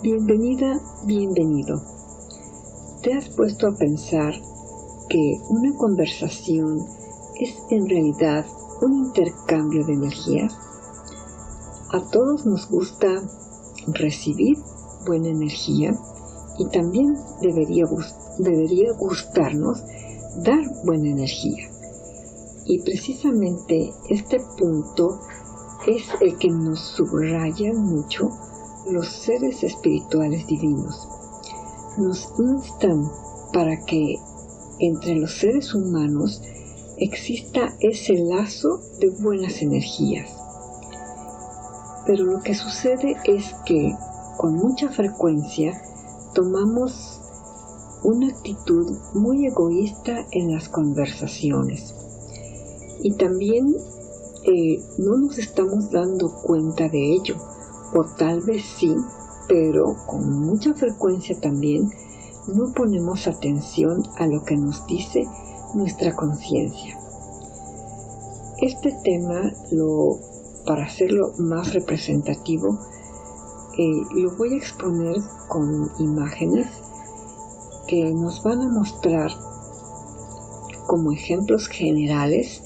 Bienvenida, bienvenido. ¿Te has puesto a pensar que una conversación es en realidad un intercambio de energías? A todos nos gusta recibir buena energía y también debería gustarnos dar buena energía. Y precisamente este punto es el que nos subrayan mucho los seres espirituales divinos. Nos instan para que entre los seres humanos exista ese lazo de buenas energías. Pero lo que sucede es que con mucha frecuencia tomamos una actitud muy egoísta en las conversaciones. Y también no nos estamos dando cuenta de ello, o tal vez sí, pero con mucha frecuencia también no ponemos atención a lo que nos dice nuestra conciencia. Este tema, para hacerlo más representativo, lo voy a exponer con imágenes que nos van a mostrar como ejemplos generales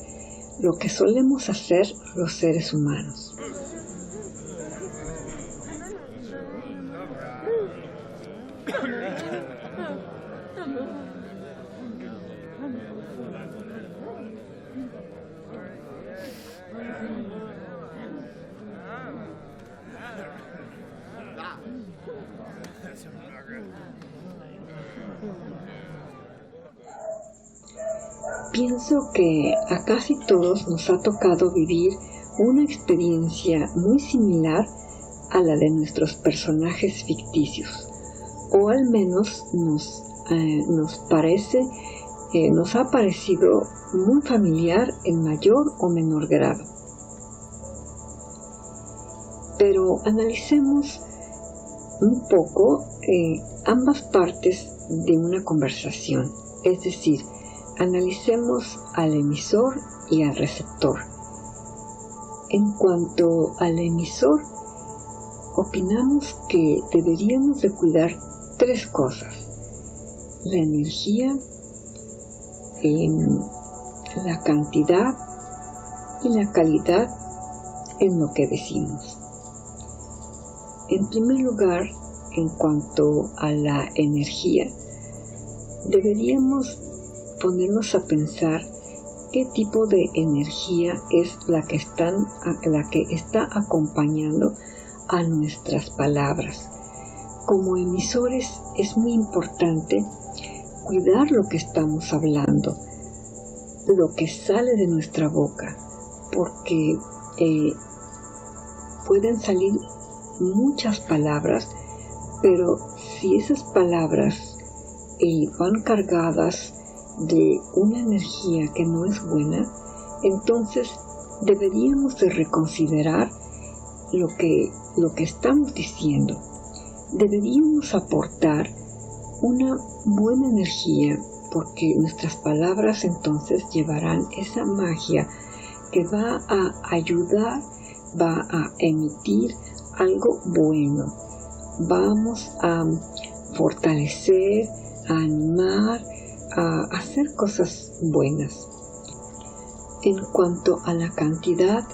lo que solemos hacer los seres humanos. Pienso que a casi todos nos ha tocado vivir una experiencia muy similar a la de nuestros personajes ficticios, o al menos nos ha parecido muy familiar en mayor o menor grado. Pero analicemos un poco ambas partes de una conversación, es decir, analicemos al emisor y al receptor. En cuanto al emisor, opinamos que deberíamos de cuidar tres cosas: la energía, la cantidad y la calidad en lo que decimos. En primer lugar, en cuanto a la energía, deberíamos ponernos a pensar qué tipo de energía es la que está acompañando a nuestras palabras. Como emisores es muy importante cuidar lo que estamos hablando, lo que sale de nuestra boca, porque pueden salir muchas palabras, pero si esas palabras van cargadas de una energía que no es buena, entonces deberíamos de reconsiderar lo que estamos diciendo. Deberíamos aportar una buena energía, porque nuestras palabras entonces llevarán esa magia que va a ayudar, va a emitir algo bueno. Vamos a fortalecer, a animar, a hacer cosas buenas. En cuanto a la cantidad,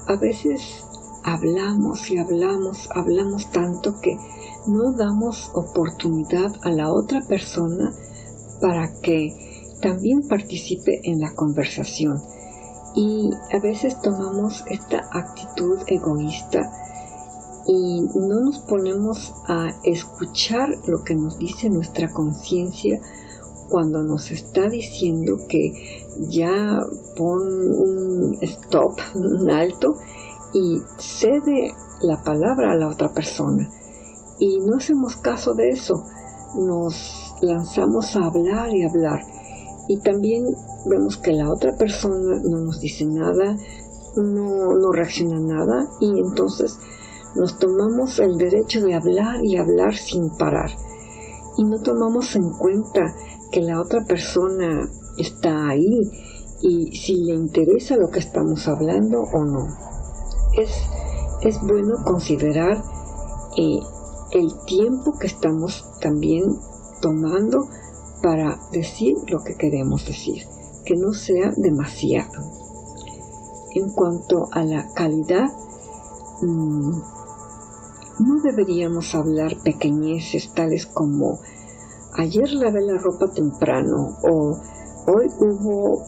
a veces hablamos y hablamos tanto que no damos oportunidad a la otra persona para que también participe en la conversación. Y a veces tomamos esta actitud egoísta y no nos ponemos a escuchar lo que nos dice nuestra conciencia cuando nos está diciendo que ya pon un stop, un alto, y cede la palabra a la otra persona. Y no hacemos caso de eso, nos lanzamos a hablar y hablar. Y también vemos que la otra persona no nos dice nada, no reacciona nada, y entonces nos tomamos el derecho de hablar y hablar sin parar. Y no tomamos en cuenta que la otra persona está ahí y si le interesa lo que estamos hablando o no. Es bueno considerar el tiempo que estamos también tomando para decir lo que queremos decir, que no sea demasiado. En cuanto a la calidad, no deberíamos hablar pequeñeces tales como ayer lavé la ropa temprano o hoy hubo,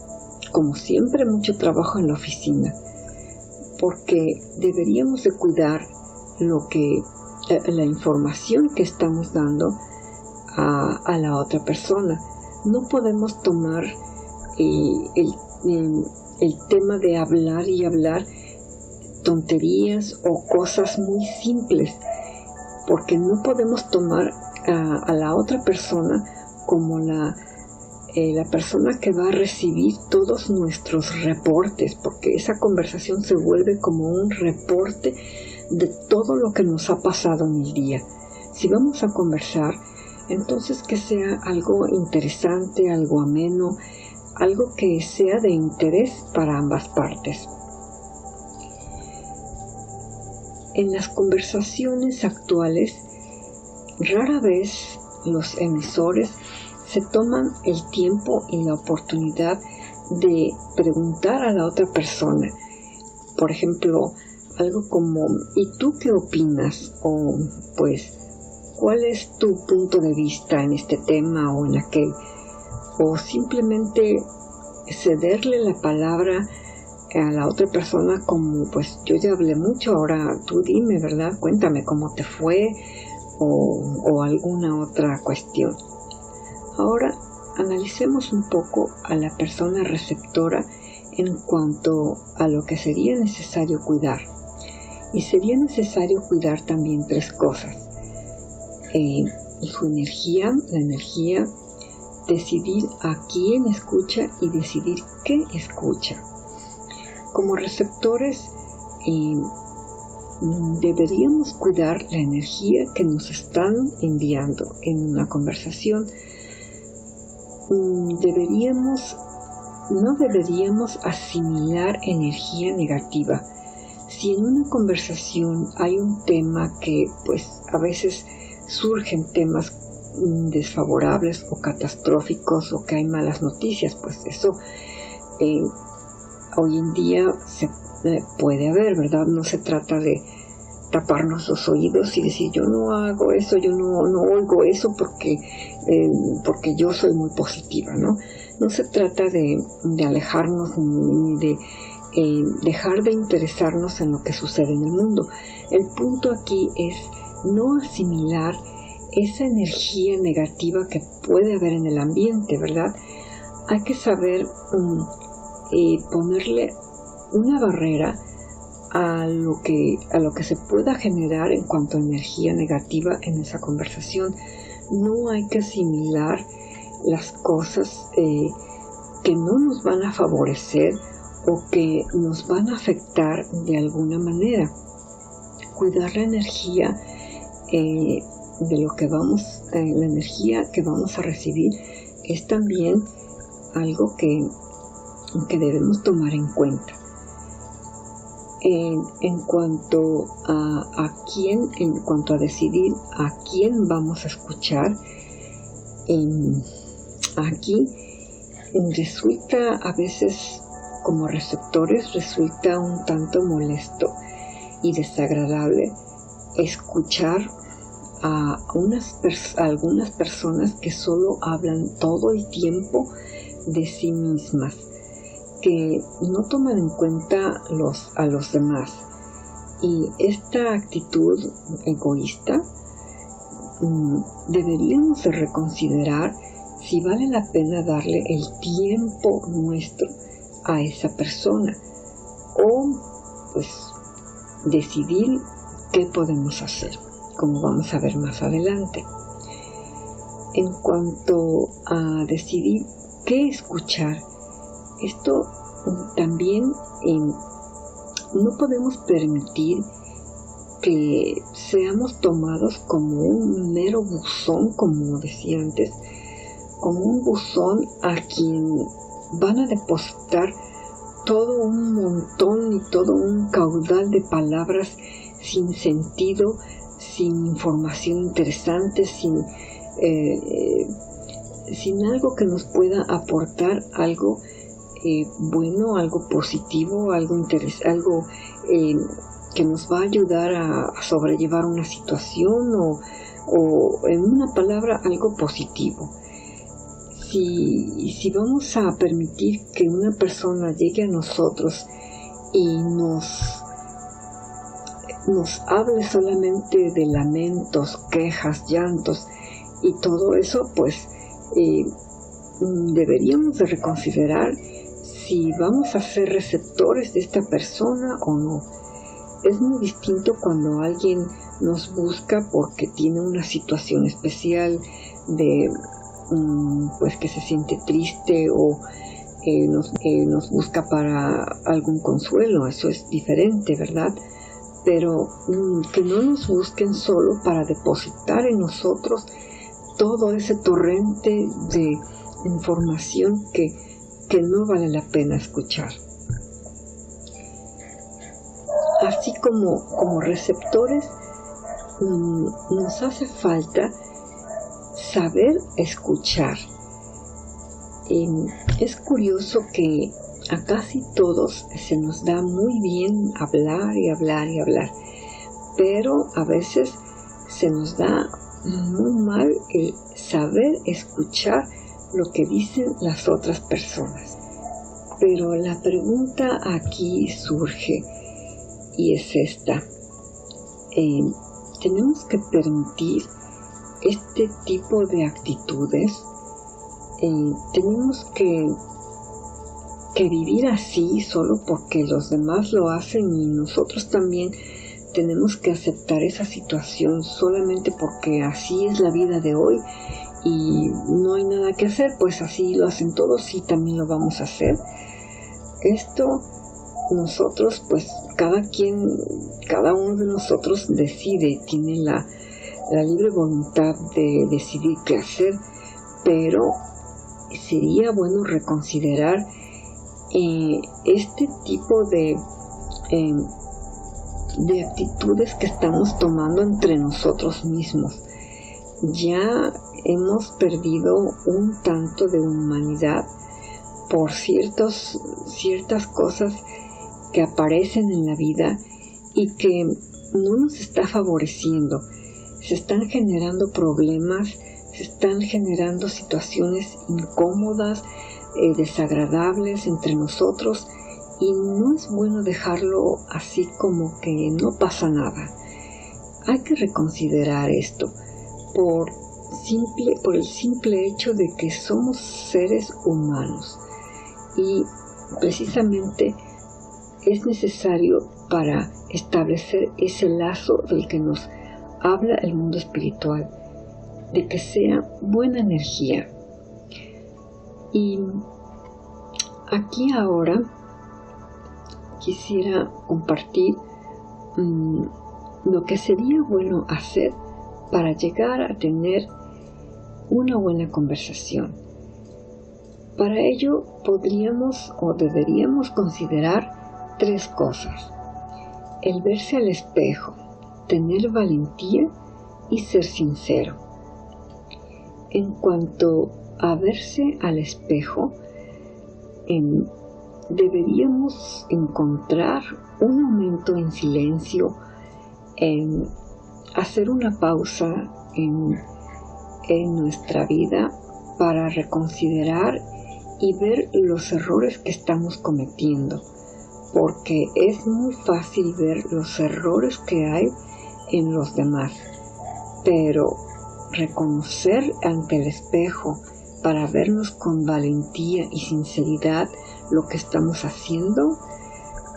como siempre, mucho trabajo en la oficina, porque deberíamos de cuidar la información que estamos dando a la otra persona. No podemos tomar el tema de hablar y hablar tonterías o cosas muy simples, porque no podemos tomar a la otra persona como la persona que va a recibir todos nuestros reportes, porque esa conversación se vuelve como un reporte de todo lo que nos ha pasado en el día. Si vamos a conversar, entonces que sea algo interesante, algo ameno, algo que sea de interés para ambas partes. En las conversaciones actuales, rara vez los emisores se toman el tiempo y la oportunidad de preguntar a la otra persona. Por ejemplo, algo como, ¿y tú qué opinas? O, pues, ¿cuál es tu punto de vista en este tema o en aquel? O simplemente cederle la palabra a la otra persona como, pues, yo ya hablé mucho, ahora tú dime, ¿verdad? Cuéntame cómo te fue o alguna otra cuestión. Ahora analicemos un poco a la persona receptora en cuanto a lo que sería necesario cuidar. Y sería necesario cuidar también 3 cosas. Su energía, la energía, decidir a quién escucha y decidir qué escucha. Como receptores, deberíamos cuidar la energía que nos están enviando en una conversación. No deberíamos asimilar energía negativa. Si en una conversación hay un tema que, pues, a veces surgen temas desfavorables o catastróficos o que hay malas noticias, pues eso hoy en día se puede haber, ¿verdad? No se trata de taparnos los oídos y decir yo no hago eso, yo no oigo eso porque yo soy muy positiva, ¿no? No se trata de alejarnos ni de dejar de interesarnos en lo que sucede en el mundo. El punto aquí es no asimilar esa energía negativa que puede haber en el ambiente, ¿verdad? Hay que saber ponerle una barrera a lo que se pueda generar en cuanto a energía negativa en esa conversación. No hay que asimilar las cosas que no nos van a favorecer o que nos van a afectar de alguna manera. Cuidar la energía de lo que la energía que vamos a recibir es también algo que debemos tomar en cuenta. En cuanto a decidir a quién vamos a escuchar, aquí resulta a veces, como receptores, resulta un tanto molesto y desagradable escuchar a algunas personas que solo hablan todo el tiempo de sí mismas, que no toman en cuenta a los demás. Y esta actitud egoísta deberíamos de reconsiderar si vale la pena darle el tiempo nuestro a esa persona o pues decidir qué podemos hacer, como vamos a ver más adelante. En cuanto a decidir qué escuchar, esto también no podemos permitir que seamos tomados como un mero buzón, como decía antes, como un buzón a quien van a depositar todo un montón y todo un caudal de palabras sin sentido, sin información interesante, sin algo que nos pueda aportar algo bueno, algo positivo, algo que nos va a ayudar a sobrellevar una situación o en una palabra, algo positivo. Si vamos a permitir que una persona llegue a nosotros y nos hable solamente de lamentos, quejas, llantos y todo eso, pues deberíamos de reconsiderar si vamos a ser receptores de esta persona o no. Es muy distinto cuando alguien nos busca porque tiene una situación especial de pues que se siente triste o nos busca para algún consuelo. Eso es diferente, ¿verdad? Pero que no nos busquen solo para depositar en nosotros todo ese torrente de información que no vale la pena escuchar. Así como receptores, nos hace falta saber escuchar. Es curioso que a casi todos se nos da muy bien hablar y hablar y hablar, pero a veces se nos da muy mal el saber escuchar lo que dicen las otras personas. Pero la pregunta aquí surge y es esta. ¿Tenemos que permitir este tipo de actitudes? ¿Tenemos que vivir así solo porque los demás lo hacen y nosotros también tenemos que aceptar esa situación solamente porque así es la vida de hoy y no hay nada que hacer? Pues así lo hacen todos y también lo vamos a hacer. Esto nosotros, pues cada uno de nosotros decide, tiene la libre voluntad de decidir qué hacer, pero sería bueno reconsiderar este tipo de actitudes que estamos tomando entre nosotros mismos. Ya hemos perdido un tanto de humanidad por ciertas cosas que aparecen en la vida y que no nos está favoreciendo. Se están generando problemas, se están generando situaciones incómodas, desagradables entre nosotros, y no es bueno dejarlo así como que no pasa nada. Hay que reconsiderar esto por el simple hecho de que somos seres humanos y precisamente es necesario para establecer ese lazo del que nos habla el mundo espiritual, de que sea buena energía. Y aquí ahora quisiera compartir lo que sería bueno hacer para llegar a tener una buena conversación. Para ello podríamos o deberíamos considerar 3 cosas: el verse al espejo, tener valentía y ser sincero. En cuanto a verse al espejo, deberíamos encontrar un momento en silencio, en hacer una pausa en nuestra vida para reconsiderar y ver los errores que estamos cometiendo, porque es muy fácil ver los errores que hay en los demás, pero reconocer ante el espejo para vernos con valentía y sinceridad lo que estamos haciendo,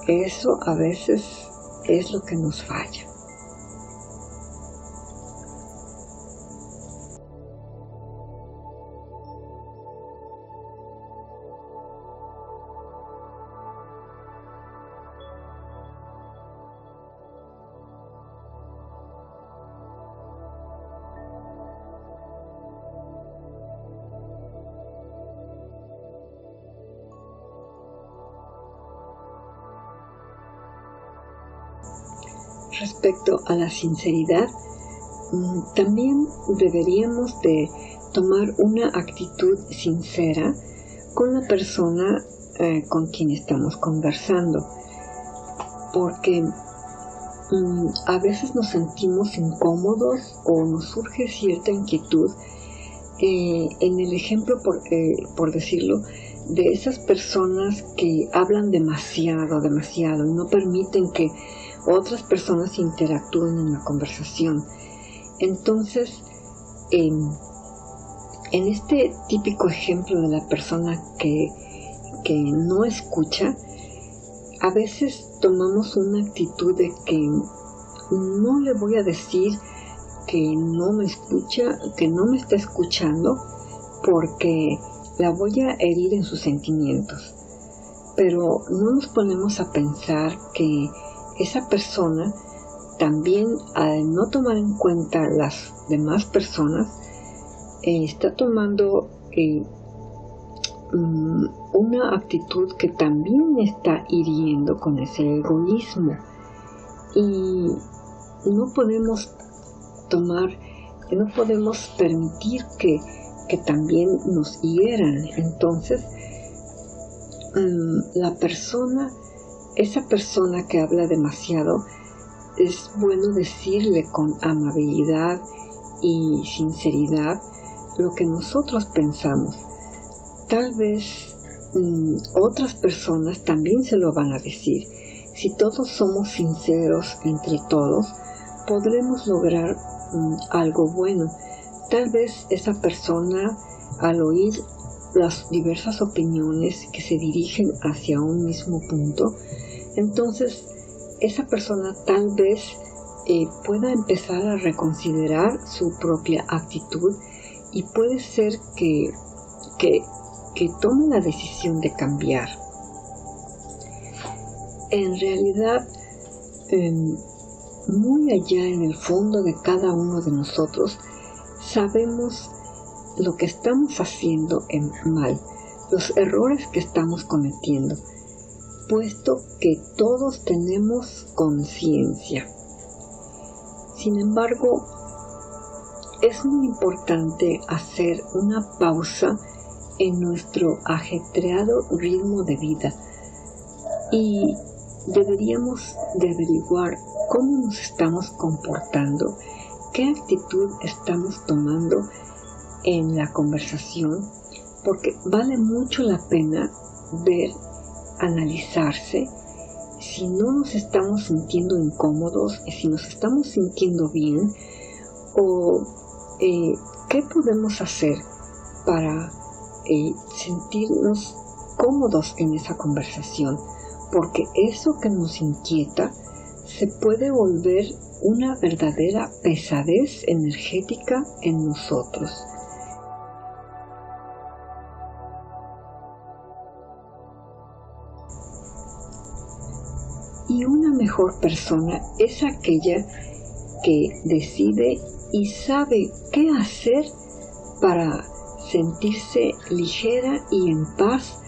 eso a veces es lo que nos falla. Respecto a la sinceridad, También deberíamos de tomar una actitud sincera con la persona con quien estamos conversando, porque a veces nos sentimos incómodos o nos surge cierta inquietud en el ejemplo, por decirlo, de esas personas que hablan demasiado y no permiten que otras personas interactúen en la conversación. Entonces, en este típico ejemplo de la persona que no escucha, a veces tomamos una actitud de que no le voy a decir que no me escucha, que no me está escuchando, porque la voy a herir en sus sentimientos. Pero no nos ponemos a pensar que esa persona también, al no tomar en cuenta las demás personas, está tomando una actitud que también está hiriendo con ese egoísmo. Y no podemos permitir que también nos hieran. Entonces, esa persona que habla demasiado, es bueno decirle con amabilidad y sinceridad lo que nosotros pensamos. Tal vez otras personas también se lo van a decir. Si todos somos sinceros entre todos, podremos lograr algo bueno. Tal vez esa persona, al oír las diversas opiniones que se dirigen hacia un mismo punto, entonces esa persona tal vez pueda empezar a reconsiderar su propia actitud y puede ser que tome la decisión de cambiar. En realidad, muy allá en el fondo de cada uno de nosotros, sabemos lo que estamos haciendo mal, los errores que estamos cometiendo, puesto que todos tenemos conciencia. Sin embargo, es muy importante hacer una pausa en nuestro ajetreado ritmo de vida y deberíamos de averiguar cómo nos estamos comportando, qué actitud estamos tomando en la conversación, porque vale mucho la pena analizarse si no nos estamos sintiendo incómodos y si nos estamos sintiendo bien, o qué podemos hacer para sentirnos cómodos en esa conversación, porque eso que nos inquieta se puede volver una verdadera pesadez energética en nosotros. Y una mejor persona es aquella que decide y sabe qué hacer para sentirse ligera y en paz,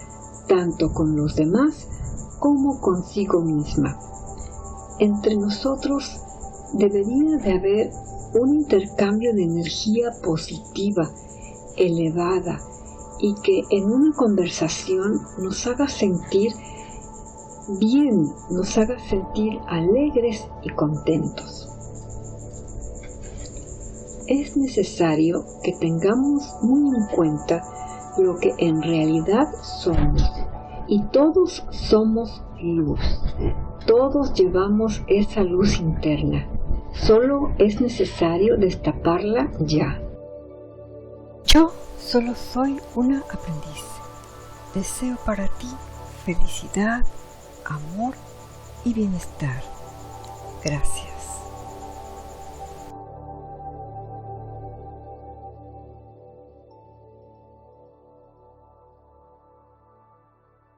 tanto con los demás como consigo misma. Entre nosotros debería de haber un intercambio de energía positiva, elevada, y que en una conversación nos haga sentir bien, nos haga sentir alegres y contentos. Es necesario que tengamos muy en cuenta lo que en realidad somos, y todos somos luz. Todos llevamos esa luz interna. Solo es necesario destaparla ya. Yo solo soy una aprendiz. Deseo para ti felicidad, amor y bienestar. Gracias.